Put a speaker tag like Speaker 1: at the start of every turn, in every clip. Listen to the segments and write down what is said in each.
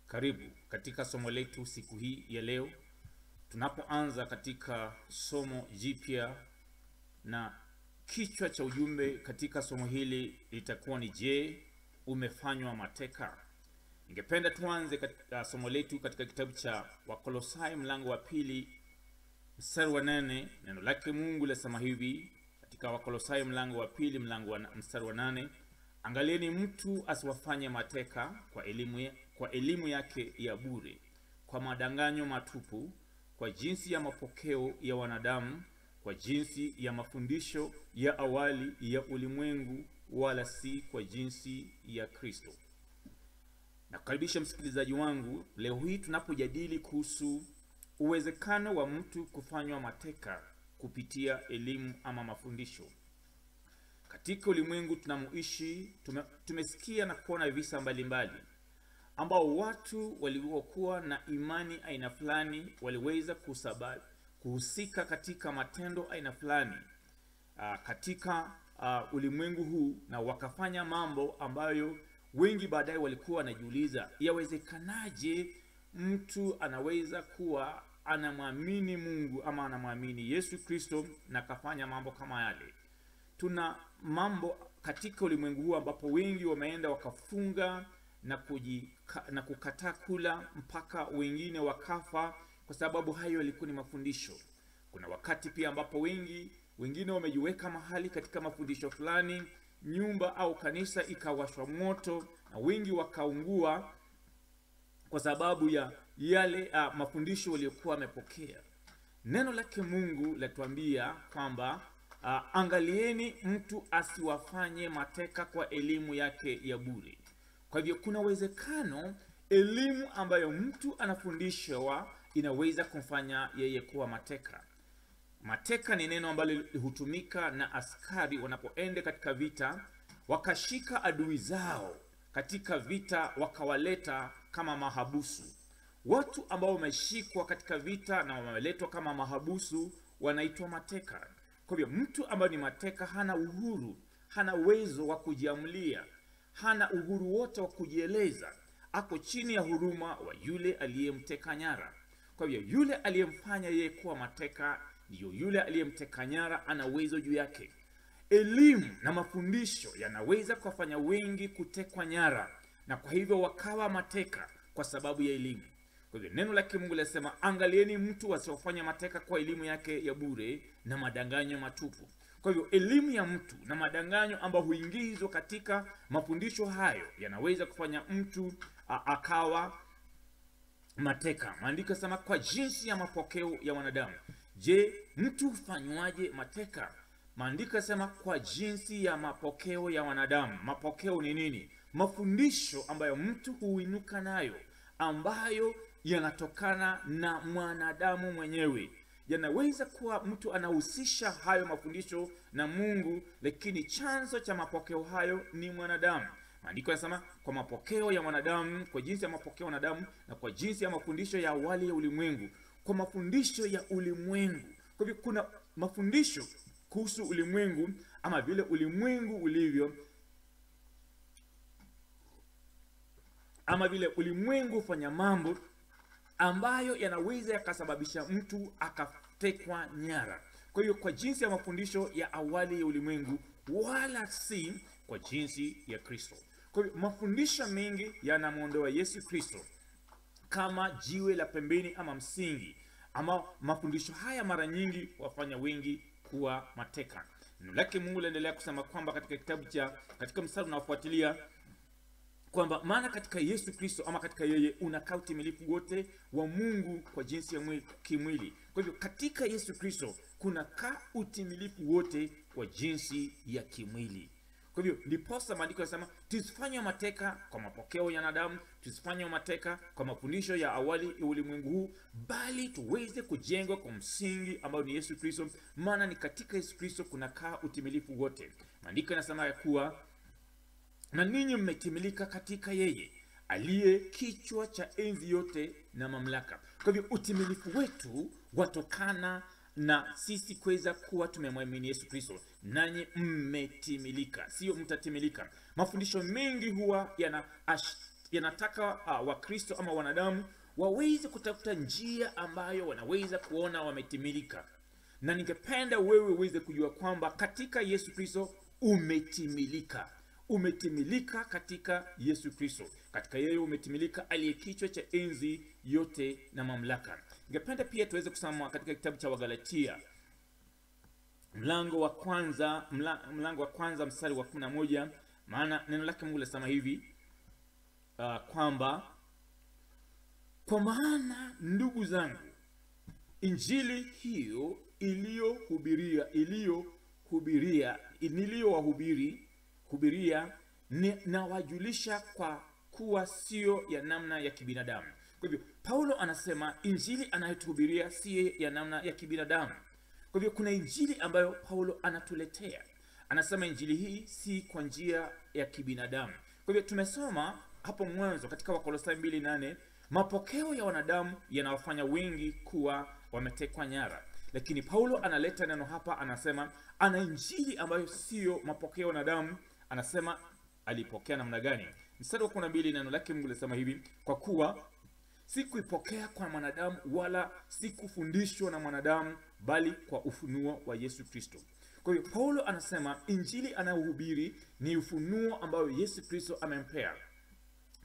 Speaker 1: Karibu katika somo letu siku hii ya leo. Tunapoanza katika somo jipya, na kichwa cha ujumbe katika somo hili litakuwa ni je, umefanywa mateka? Ningependa tuanze katika somo letu katika kitabu cha Wakolosai mlango wa 2 mstari wa 8. Neno lake Mungu lasema hivi katika Wakolosai mlango wa 2 mstari wa 8: Angalieni mtu asiwafanye mateka kwa elimu yake ya bure, kwa madanganyo matupu, kwa jinsi ya mapokeo ya wanadamu, kwa jinsi ya mafundisho ya awali ya ulimwengu, wala si kwa jinsi ya Kristo. Nakukaribisha msikilizaji wangu leo hii tunapojadili kuhusu uwezekano wa mtu kufanywa mateka kupitia elimu ama mafundisho. Katika ulimwengu tunamoishi tumesikia na kuona visa mbalimbali ambao watu waliokuwa na imani aina fulani waliweza kuhusika katika matendo aina fulani katika ulimwengu huu, na wakafanya mambo ambayo wengi baadaye walikuwa wanajiuliza, yawezekanaje mtu anaweza kuwa anamwamini Mungu ama anamwamini Yesu Kristo na kafanya mambo kama yale. Tuna mambo katika ulimwengu huu ambapo wengi wameenda wakafunga na kukataa kula mpaka wengine wakafa kwa sababu hayo yalikuwa ni mafundisho. Kuna wakati pia ambapo wengine wamejiweka mahali katika mafundisho fulani, nyumba au kanisa ikawashwa moto na wengi wakaungua kwa sababu ya yale mafundisho waliokuwa wamepokea. Neno lake Mungu latuambia kwamba angalieni mtu asiwafanye mateka kwa elimu yake ya bure. Kwa hivyo kuna uwezekano elimu ambayo mtu anafundishwa inaweza kumfanya yeye kuwa mateka. Mateka ni neno ambalo hutumika na askari wanapoenda katika vita, wakashika adui zao katika vita wakawaleta kama mahabusu. Watu ambao wameshikwa katika vita na wameletwa kama mahabusu wanaitwa mateka. Kwa hivyo mtu ambaye ni mateka hana uhuru, hana uwezo wa kujiamulia, hana uhuru wote wa kujieleza. Ako chini ya huruma wa yule aliyemteka nyara. Kwa hivyo yule aliyemfanya yeye kuwa mateka ndio yule aliyemteka nyara, ana uwezo juu yake. Elimu na mafundisho yanaweza kuwafanya wengi kutekwa nyara, na kwa hivyo wakawa mateka kwa sababu ya elimu. Kwa hivyo neno la Mungu linasema angalieni mtu asiwafanye mateka kwa elimu yake ya bure na madanganyo matupu. Kwa hivyo elimu ya mtu na madanganyo ambayo huingizwa katika mafundisho hayo yanaweza kufanya mtu akawa mateka. Maandiko yanasema kwa jinsi ya mapokeo ya wanadamu. Je, mtu hufanywaje mateka? Maandiko yanasema kwa jinsi ya mapokeo ya wanadamu. Mapokeo ni nini? Mafundisho ambayo mtu huinuka nayo, ambayo yanatokana na mwanadamu mwenyewe. Yanaweza kuwa mtu anahusisha hayo mafundisho na Mungu, lakini chanzo cha mapokeo hayo ni mwanadamu. Maandiko yanasema kwa mapokeo ya wanadamu, kwa jinsi ya mapokeo ya wanadamu, na kwa jinsi ya mafundisho ya awali ya ulimwengu. Kwa mafundisho ya ulimwengu. Kwa hivyo kuna mafundisho kuhusu ulimwengu ama vile ulimwengu ulivyo, ama vile ulimwengu hufanya mambo ambayo yanaweza yakasababisha mtu akatekwa nyara. Kwa hiyo kwa jinsi ya mafundisho ya awali ya ulimwengu, wala si kwa jinsi ya Kristo. Kwa hiyo mafundisho mengi yanamuondoa Yesu Kristo kama jiwe la pembeni ama msingi, ama mafundisho haya mara nyingi wafanya wengi kuwa mateka. Neno lake Mungu laendelea kusema kwamba katika mstari unaofuatilia kwamba maana katika Yesu Kristo ama katika yeye unakaa utimilifu wote wa Mungu kwa jinsi ya kimwili. Kwa hivyo katika Yesu Kristo kunakaa utimilifu wote kwa jinsi ya kimwili. Kwa hivyo ndiposa maandiko yanasema tusifanywe mateka kwa mapokeo ya wanadamu, tusifanywe mateka kwa mafundisho ya awali ya ulimwengu huu, bali tuweze kujengwa kwa msingi ambao ni Yesu Kristo, maana ni katika Yesu Kristo kunakaa utimilifu wote. Maandiko yanasema ya kuwa na ninyi mmetimilika katika yeye aliye kichwa cha enzi yote na mamlaka. Kwa hivyo utimilifu wetu watokana na sisi kuweza kuwa tumemwamini Yesu Kristo. Nanyi mmetimilika, sio mtatimilika. Mafundisho mengi huwa yanataka Wakristo ama wanadamu waweze kutafuta njia ambayo wanaweza kuona wametimilika. Na ningependa wewe uweze kujua kwamba katika Yesu Kristo umetimilika. Umetimilika katika Yesu Kristo. Katika yeye umetimilika, aliye kichwa cha enzi yote na mamlaka. Ningependa pia tuweze kusoma katika kitabu cha Wagalatia mlango wa kwanza mstari wa 11, maana neno lake Mungu linasema hivi kwamba kwa maana ndugu zangu, injili hiyo niliyowahubiria nawajulisha kwa kuwa sio ya namna ya kibinadamu. Kwa hivyo Paulo anasema injili anayotuhubiria si ya namna ya kibinadamu. Kwa hivyo kuna injili ambayo Paulo anatuletea. Anasema injili hii si kwa njia ya kibinadamu. Kwa hivyo tumesoma hapo mwanzo katika Wakolosai 2:8, mapokeo ya wanadamu yanawafanya wengi kuwa wametekwa nyara. Lakini Paulo analeta neno hapa, anasema ana injili ambayo sio mapokeo ya wanadamu. Anasema alipokea namna gani? Mstari wa 12 neno lake Mungu linasema hivi, kwa kuwa sikuipokea kwa mwanadamu wala sikufundishwa na mwanadamu, bali kwa ufunuo wa Yesu Kristo. Kwa hiyo Paulo anasema injili anayohubiri ni ufunuo ambao Yesu Kristo amempea.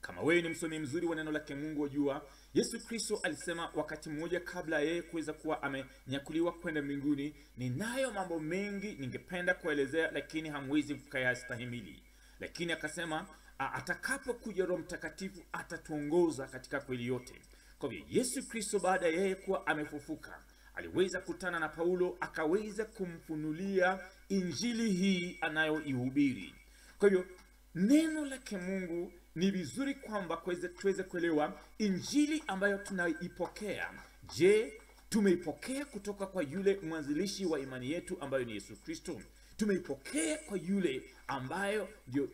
Speaker 1: Kama wewe ni msomi mzuri wa neno lake Mungu, wajua Yesu Kristo alisema wakati mmoja kabla yeye kuweza kuwa amenyakuliwa kwenda mbinguni, ninayo mambo mengi ningependa kuelezea lakini hamwezi kuyastahimili. Lakini akasema atakapokuja Roho Mtakatifu atatuongoza katika kweli yote. Kwa hivyo Yesu Kristo baada ya yeye kuwa amefufuka, aliweza kutana na Paulo, akaweza kumfunulia injili hii anayoihubiri. Kwa hivyo neno lake Mungu ni vizuri kwamba tuweze kuelewa injili ambayo tunaipokea. Je, tumeipokea kutoka kwa yule mwanzilishi wa imani yetu ambayo ni Yesu Kristo? Tumeipokea kwa yule ambayo ndio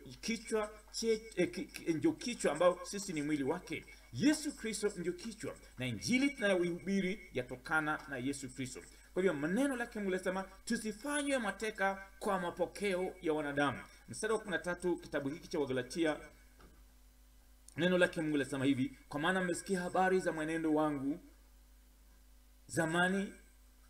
Speaker 1: kichwa ambao sisi ni mwili wake? Yesu Kristo ndio kichwa, na injili tunayoihubiri yatokana na Yesu Kristo. Kwa hivyo maneno lake Mungu linasema tusifanywe mateka kwa mapokeo ya wanadamu. Mstari wa 13 kitabu hiki cha Wagalatia, neno lake Mungu linasema hivi, kwa maana mmesikia habari za mwenendo wangu zamani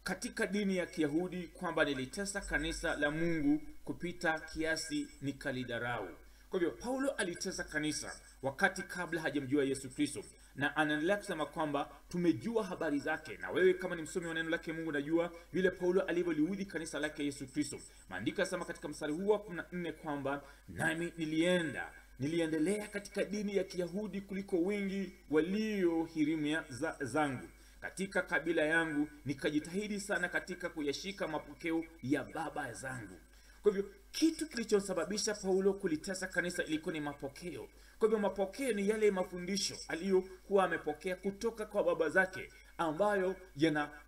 Speaker 1: katika dini ya Kiyahudi, kwamba nilitesa kanisa la Mungu kupita kiasi nikalidharau. Kwa hivyo Paulo alitesa kanisa wakati kabla hajamjua Yesu Kristo, na anaendelea kusema kwamba tumejua habari zake. Na wewe kama ni msomi wa neno lake Mungu unajua vile Paulo alivyoliudhi kanisa lake Yesu Kristo. Maandiko yanasema katika mstari huu wa 14 kwamba nami niliendelea katika dini ya Kiyahudi kuliko wengi waliohirimia zangu katika kabila yangu, nikajitahidi sana katika kuyashika mapokeo ya baba zangu. Kwa hivyo kitu kilichosababisha Paulo kulitesa kanisa ilikuwa ni mapokeo. Kwa hivyo mapokeo ni yale mafundisho aliyokuwa amepokea kutoka kwa baba zake ambayo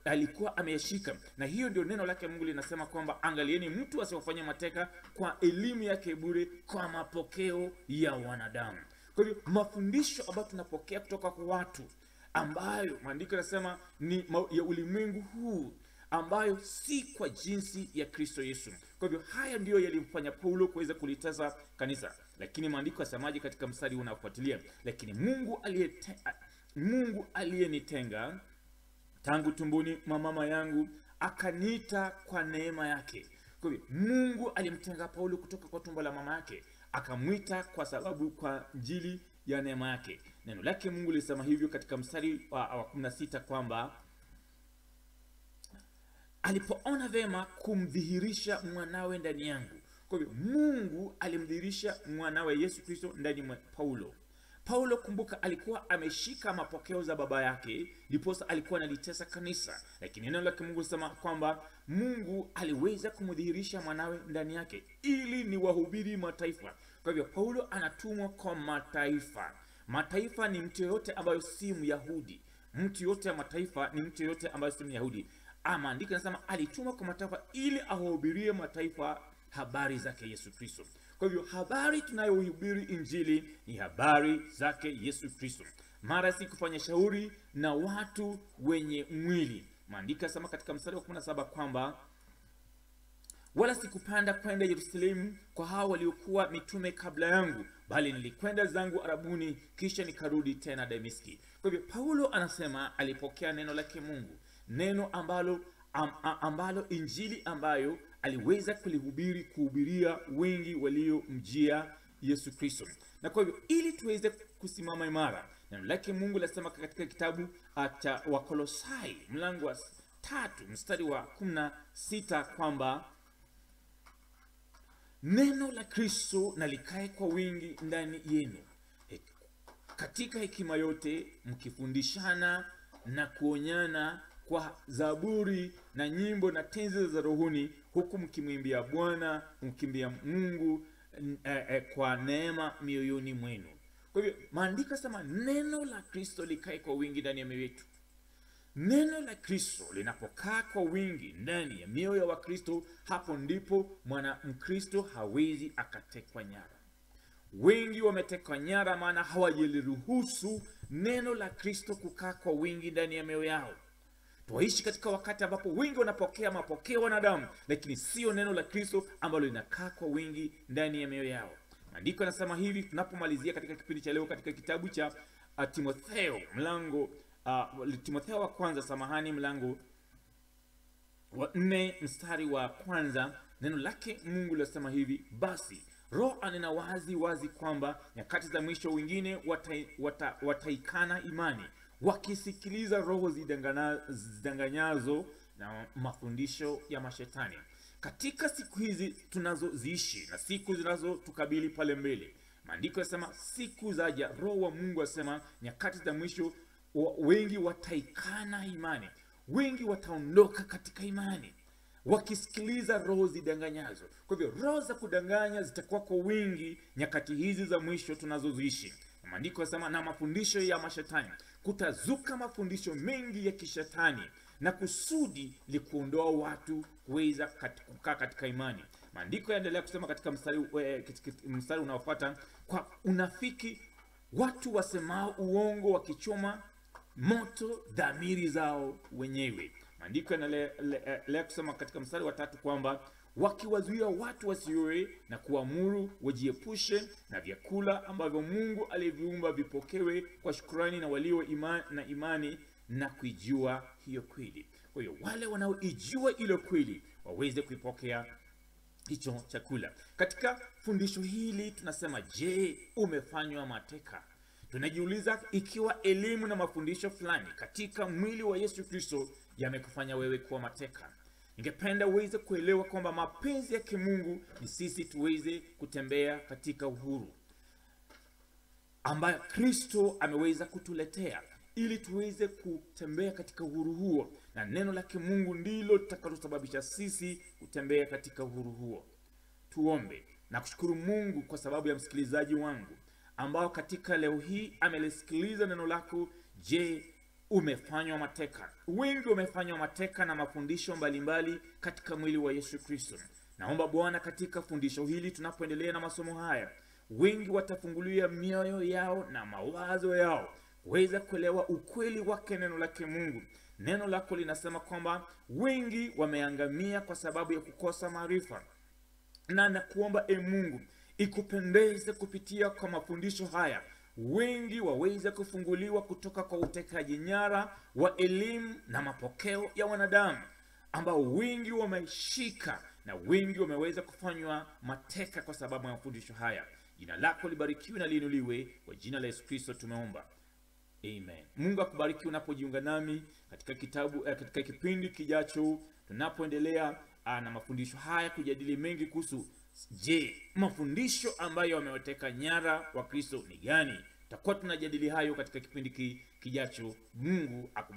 Speaker 1: alikuwa ameyashika. Na hiyo ndio neno lake Mungu linasema kwamba angalieni mtu asiwafanye mateka kwa elimu yake bure, kwa mapokeo ya wanadamu. Kwa hivyo mafundisho ambayo tunapokea kutoka kwa watu ambayo maandiko yanasema ni ya ulimwengu huu, ambayo si kwa jinsi ya Kristo Yesu. Kwa hivyo haya ndiyo yalimfanya Paulo kuweza kulitesa kanisa. Lakini maandiko yasemaje katika mstari unaofuatilia? Lakini Mungu aliyenitenga tangu tumboni mwa mama yangu akaniita kwa neema yake. Kwa hivyo Mungu alimtenga Paulo kutoka kwa tumbo la mama yake, akamwita kwa sababu kwa injili ya neema yake. Neno lake Mungu lisema hivyo katika mstari wa 16 kwamba alipoona vema kumdhihirisha mwanawe ndani yangu. Kwa hivyo Mungu alimdhihirisha mwanawe Yesu Kristo ndani mwa Paulo. Paulo, kumbuka, alikuwa ameshika mapokeo za baba yake, ndiposa alikuwa analitesa kanisa. Lakini neno lake Mungu lisema kwamba Mungu aliweza kumdhihirisha mwanawe ndani yake ili ni wahubiri mataifa. Kwa hivyo Paulo anatumwa kwa mataifa. Mataifa ni mtu yote ambayo si Myahudi. Mtu yote ya mataifa ni mtu yote ambayo si Myahudi. Maandiko yanasema alitumwa kwa mataifa ili awahubirie mataifa habari zake Yesu Kristo. Kwa hivyo habari tunayohubiri injili ni habari zake Yesu Kristo. Mara si kufanya shauri na watu wenye mwili. Maandiko yanasema katika mstari wa 17 kwamba wala sikupanda kwenda Yerusalemu kwa hao waliokuwa mitume kabla yangu, bali nilikwenda zangu Arabuni, kisha nikarudi tena Dameski. Kwa hivyo Paulo anasema alipokea neno lake Mungu, neno ambalo injili ambayo aliweza kuhubiria wengi waliomjia Yesu Kristo. Na kwa hivyo ili tuweze kusimama imara, neno lake Mungu lasema katika kitabu cha Wakolosai mlango wa 3 mstari wa 16 kwamba neno la Kristo na likae kwa wingi ndani yenu, katika hekima yote mkifundishana na kuonyana kwa zaburi na nyimbo na tenzi za rohoni, huku mkimwimbia Bwana, mkimbia Mungu kwa neema mioyoni mwenu. Kwa hivyo maandiko yanasema neno la Kristo likae kwa wingi ndani ya mioyo yetu. Neno la Kristo linapokaa kwa wingi ndani ya mioyo ya Wakristo, hapo ndipo Mkristo hawezi akatekwa nyara. Wengi wametekwa nyara maana hawajaliruhusu neno la Kristo kukaa kwa wingi ndani ya mioyo yao. Tuishi katika wakati ambapo wengi wanapokea mapokeo wanadamu, lakini sio neno la Kristo ambalo linakaa kwa wingi ndani ya mioyo yao. Maandiko yanasema hivi tunapomalizia katika kipindi cha leo katika kitabu cha Timotheo Timotheo wa kwanza mlango wa 4 mstari wa kwanza. Neno lake Mungu linasema hivi: basi Roho anena wazi kwamba nyakati za mwisho wengine wataikana imani, wakisikiliza roho zidanganyazo na mafundisho ya mashetani. Katika siku hizi tunazoziishi na siku zinazotukabili pale mbele, maandiko yanasema siku zaja, Roho wa Mungu asema nyakati za mwisho wengi wataikana imani, wengi wataondoka katika imani wakisikiliza roho zidanganyazo. Kwa hivyo roho za kudanganya zitakuwa kwa wingi nyakati hizi za mwisho tunazoziishi. Maandiko yanasema na mafundisho ya mashetani, kutazuka mafundisho mengi ya kishetani na kusudi likuondoa watu kuweza kukaa katika imani. Maandiko yaendelea kusema katika mstari unaofuata, kwa unafiki watu wasemao uongo wakichoma moto dhamiri zao wenyewe. Maandiko yanaendelea kusema katika mstari wa 3 kwamba wakiwazuia watu wasioe na kuamuru wajiepushe na vyakula ambavyo Mungu aliviumba vipokewe kwa shukrani na walio na imani na kuijua hiyo kweli. Kwa hiyo wale wanaoijua ile kweli waweze kuipokea hicho chakula. Katika fundisho hili tunasema, je, umefanywa mateka? Tunajiuliza ikiwa elimu na mafundisho fulani katika mwili wa Yesu Kristo yamekufanya wewe kuwa mateka. Ningependa uweze kuelewa kwamba mapenzi ya Mungu ni sisi tuweze kutembea katika uhuru ambayo Kristo ameweza kutuletea, ili tuweze kutembea katika uhuru huo, na neno la Mungu ndilo litakalosababisha sisi kutembea katika uhuru huo. Tuombe na kushukuru Mungu kwa sababu ya msikilizaji wangu ambao katika leo hii amelisikiliza neno lako. Je, umefanywa mateka? Wengi wamefanywa mateka na mafundisho mbalimbali katika mwili wa Yesu Kristo. Naomba Bwana katika fundisho hili tunapoendelea na masomo haya, wengi watafungulia mioyo yao na mawazo yao kuweza kuelewa ukweli wake neno lake Mungu. Neno lako linasema kwamba wengi wameangamia kwa sababu ya kukosa maarifa. Na nakuomba Mungu ikupendeze kupitia kwa mafundisho haya wengi waweze kufunguliwa kutoka kwa utekaji nyara wa elimu na mapokeo ya wanadamu ambao wengi wameshika na wengi wameweza kufanywa mateka kwa sababu ya mafundisho haya. Jina lako libarikiwe na liinuliwe, kwa jina la Yesu Kristo tumeomba. Amen. Mungu akubariki unapojiunga nami katika kipindi kijacho tunapoendelea na mafundisho haya, kujadili mengi kuhusu je, mafundisho ambayo wamewateka nyara wa Kristo ni gani? Tutakuwa tunajadili hayo katika kipindi kijacho. Mungu akubariki.